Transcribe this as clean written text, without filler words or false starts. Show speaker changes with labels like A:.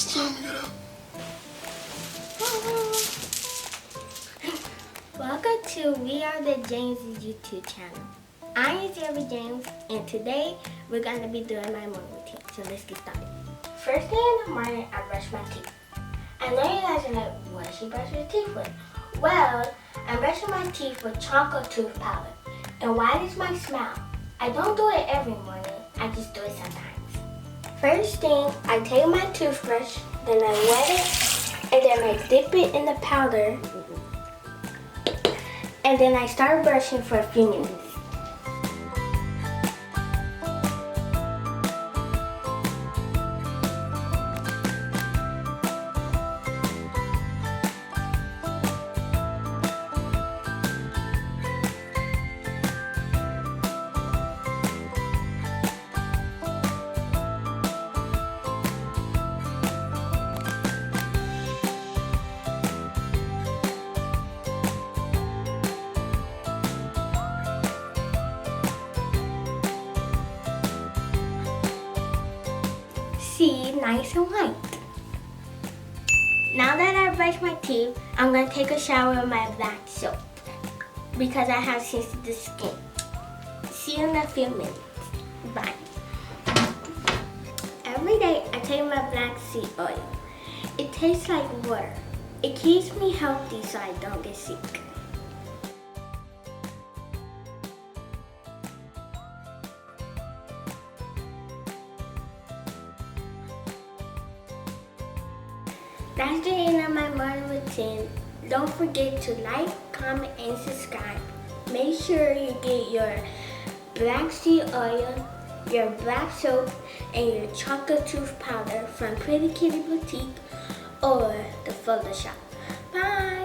A: Welcome to We Are the James' YouTube channel. I am Zara James, and today we're going to be doing my morning routine. So let's get started. First thing in the morning, I brush my teeth. I know you guys are like, what does she brush her teeth with? Well, I'm brushing my teeth with chocolate tooth powder. And why does mine smell? I don't do it every morning, I just do it sometimes. First thing, I take my toothbrush, then I wet it, and then I dip it in the powder, and then I start brushing for a few minutes. See, nice and white. Now that I brushed my teeth, I'm going to take a shower with my black soap because I have sensitive skin. See you in a few minutes. Bye. Every day I take my black seed oil. It tastes like water. It keeps me healthy so I don't get sick. That's the end of my morning routine. Don't forget to like, comment, and subscribe. Make sure you get your black seed oil, your black soap, and your chocolate tooth powder from Pretty Kitty Boutique or the Photoshop. Bye!